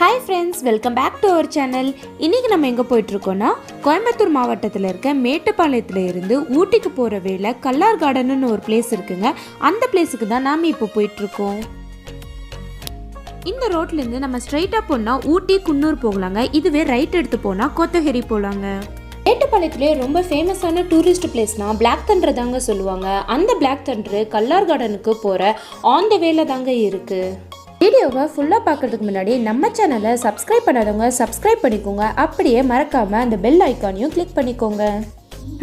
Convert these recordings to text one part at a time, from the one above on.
Hi friends, welcome back to our channel. இன்றைக்கி நம்ம எங்கே போயிட்டுருக்கோன்னா, கோயம்புத்தூர் மாவட்டத்தில் இருக்க மேட்டுப்பாளையத்தில் இருந்து ஊட்டிக்கு போகிற வேலை கல்லார் கார்டன்னு ஒரு பிளேஸ் இருக்குங்க. அந்த பிளேஸுக்கு தான் நாம் இப்போ போயிட்டுருக்கோம். இந்த ரோட்லேருந்து நம்ம ஸ்ட்ரைட்டாக போனால் ஊட்டி குன்னூர் போகலாங்க. இதுவே ரைட் எடுத்து போனால் கோத்தகிரி போகலாங்க. மேட்டுப்பாளையத்திலே ரொம்ப ஃபேமஸான டூரிஸ்ட் பிளேஸ்னால் பிளாக் தண்டர் தாங்க சொல்லுவாங்க. அந்த பிளாக் தண்டர் கல்லார் கார்டனுக்கு போகிற ஆன் த வேல தாங்க இருக்குது. வீடியோவை ஃபுல்லாக பார்க்குறதுக்கு முன்னாடி நம்ம சேனலை சப்ஸ்கிரைப் பண்ணாதவங்க சப்ஸ்கிரைப் பண்ணிக்கோங்க. அப்படியே மறக்காமல் அந்த பெல் ஐக்கானையும் கிளிக் பண்ணிக்கோங்க.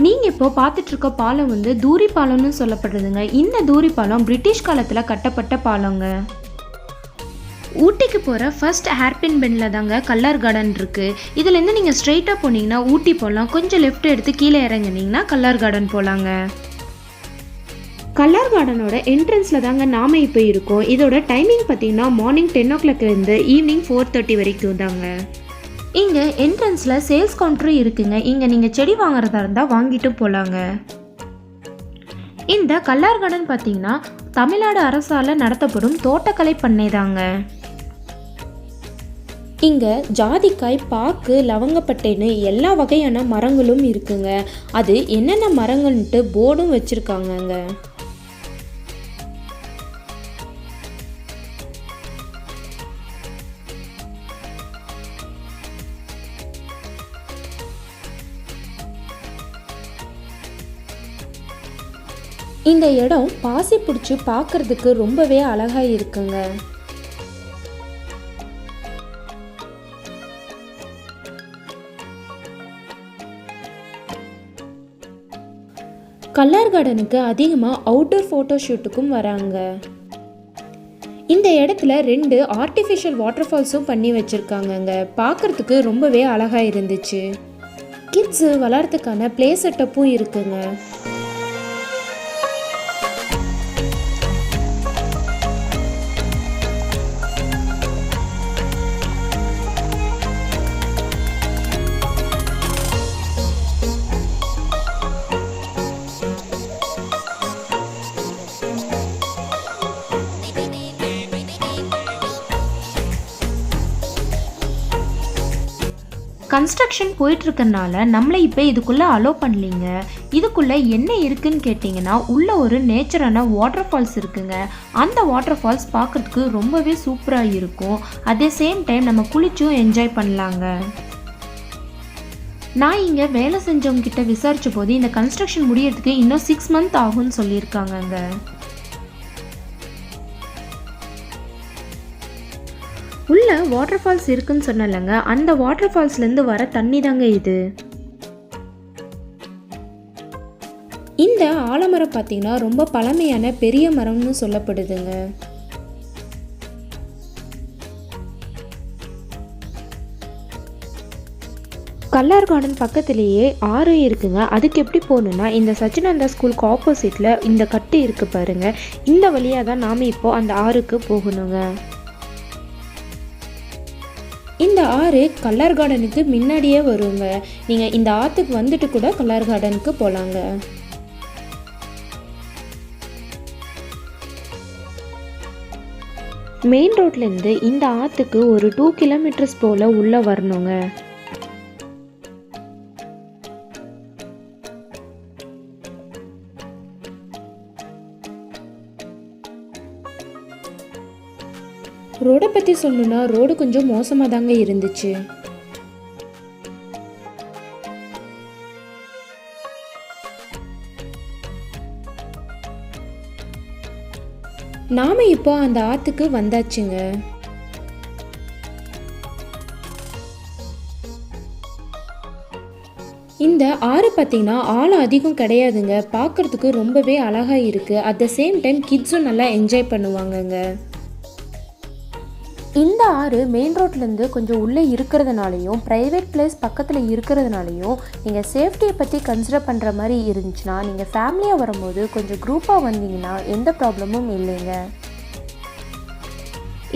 நீங்கள் இப்போ பார்த்துட்ருக்க பாலம் தூரி பாலம்னு சொல்லப்படுதுங்க. இந்த தூரி பாலம் பிரிட்டிஷ் காலத்தில் கட்டப்பட்ட பாலங்க. ஊட்டிக்கு போகிற ஃபர்ஸ்ட் ஹேர்பின் பெண்டில் தாங்க கல்லார் கார்டன் இருக்குது. இதுலேருந்து நீங்கள் ஸ்ட்ரெயிட்டாக போனீங்கன்னா ஊட்டி போகலாம். கொஞ்சம் லெஃப்ட் எடுத்து கீழே இறங்குனீங்கன்னா கல்லார் கார்டன் போகலாங்க. கல்லார் கார்டனோட என்ட்ரன்ஸில் தாங்க நாம் இப்போ இருக்கோம். இதோட டைமிங் பார்த்தீங்கன்னா மார்னிங் 10 o'clockலேருந்து ஈவினிங் 4:30 வரைக்கும் தாங்க. இங்கே என்ட்ரன்ஸில் சேல்ஸ் கவுண்டரும் இருக்குங்க. இங்கே நீங்கள் செடி வாங்குறதா இருந்தால் வாங்கிட்டு போகலாங்க. இந்த கல்லார் கார்டன் பார்த்தீங்கன்னா தமிழ்நாடு அரசால் நடத்தப்படும் தோட்டக்கலை பண்ணை தாங்க. இங்கே ஜாதிக்காய், பாக்கு, லவங்கப்பட்டைன்னு எல்லா வகையான மரங்களும் இருக்குங்க. அது என்னென்ன மரங்கள்ன்ட்டு போர்டும் வச்சுருக்காங்கங்க. இந்த இடம் பாசி பிடிச்சி பார்க்கறதுக்கு ரொம்பவே அழகா இருக்குங்க. கல்லார் கார்டனுக்கு அதிகமாக அவுட்டோர் ஃபோட்டோ ஷூட்டுக்கும் வராங்க. இந்த இடத்துல 2 ஆர்டிஃபிஷியல் வாட்டர் ஃபால்ஸும் பண்ணி வச்சுருக்காங்கங்க. பார்க்குறதுக்கு ரொம்பவே அழகாக இருந்துச்சு. கிட்ஸு வளர்கிறதுக்கான ப்ளே செட்டப்பும் இருக்குங்க. கன்ஸ்ட்ரக்ஷன் போயிட்டுருக்கனால நம்மளை இப்போ இதுக்குள்ளே அலோவ் பண்ணலிங்க. இதுக்குள்ளே என்ன இருக்குன்னு கேட்டிங்கன்னா, உள்ள ஒரு நேச்சரான வாட்டர் ஃபால்ஸ் இருக்குங்க. அந்த வாட்டர் ஃபால்ஸ் பார்க்குறதுக்கு ரொம்பவே சூப்பராக இருக்கும். அதே சேம் டைம் நம்ம குளிச்சும் என்ஜாய் பண்ணலாங்க. நான் இங்கே வேலை செஞ்சவங்க கிட்ட விசாரித்த போது இந்த கன்ஸ்ட்ரக்ஷன் முடியறதுக்கு இன்னும் 6 months ஆகும்னு சொல்லியிருக்காங்கங்க. உள்ள வாட்டர் ஃபால்ஸ் இருக்குன்னு சொன்னலங்க, அந்த வாட்டர் ஃபால்ஸ்லேருந்து வர தண்ணி தாங்க இது. இந்த ஆலமரம் பார்த்தீங்கன்னா ரொம்ப பழமையான பெரிய மரம்னு சொல்லப்படுதுங்க. கல்லார் கார்டன் பக்கத்திலேயே ஆறு இருக்குங்க. அதுக்கு எப்படி போகணுன்னா, இந்த சச்சினந்தா ஸ்கூலுக்கு ஆப்போசிட்டில் இந்த கட்டு இருக்குது பாருங்கள். இந்த வழியாக தான் நாம் இப்போ அந்த ஆறுக்கு போகணுங்க. இந்த ஆறு கல்லார் கார்டனுக்கு முன்னாடியே வருங்க. நீங்கள் இந்த ஆற்றுக்கு வந்துட்டு கூட கல்லார் கார்டனுக்கு போகலாங்க. மெயின் ரோட்லேருந்து இந்த ஆற்றுக்கு ஒரு 2 kilometers போல் உள்ளே வரணுங்க. ரோடை பற்றி சொல்லணுன்னா ரோடு கொஞ்சம் மோசமாக தாங்க இருந்துச்சு. நாம இப்போ அந்த ஆற்றுக்கு வந்தாச்சுங்க. இந்த ஆறு பார்த்தீங்கன்னா ஆழம் அதிகம் கிடையாதுங்க. பார்க்குறதுக்கு ரொம்பவே அழகாக இருக்குது. அட் த சேம் டைம் கிட்ஸும் நல்லா என்ஜாய் பண்ணுவாங்கங்க. இந்த ஆறு மெயின் ரோட்லேருந்து கொஞ்சம் உள்ளே இருக்கிறதுனாலையும் ப்ரைவேட் பிளேஸ் பக்கத்தில் இருக்கிறதுனாலையும் நீங்கள் சேஃப்டியை பற்றி கன்சிடர் பண்ணுற மாதிரி இருந்துச்சுன்னா, நீங்கள் ஃபேமிலியாக வரும்போது கொஞ்சம் குரூப்பாக வந்தீங்கன்னா எந்த ப்ராப்ளமும் இல்லைங்க.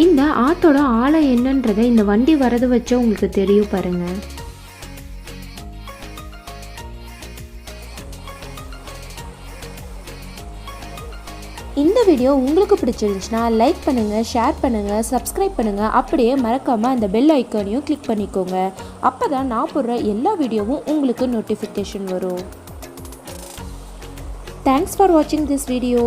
இந்த ஆற்றோட ஆழம் என்னன்றதை இந்த வண்டி வரது வச்சா உங்களுக்கு தெரியும் பாருங்கள். இந்த வீடியோ உங்களுக்கு பிடிச்சிருந்துச்சுன்னா லைக் பண்ணுங்கள், ஷேர் பண்ணுங்கள், சப்ஸ்கிரைப் பண்ணுங்கள். அப்படியே மறக்காமல் அந்த பெல் ஐக்கானையும் கிளிக் பண்ணிக்கோங்க. அப்போ தான் நான் போடுற எல்லா வீடியோவும் உங்களுக்கு நோட்டிஃபிகேஷன் வரும். தேங்க்ஸ் ஃபார் வாட்சிங் திஸ் வீடியோ.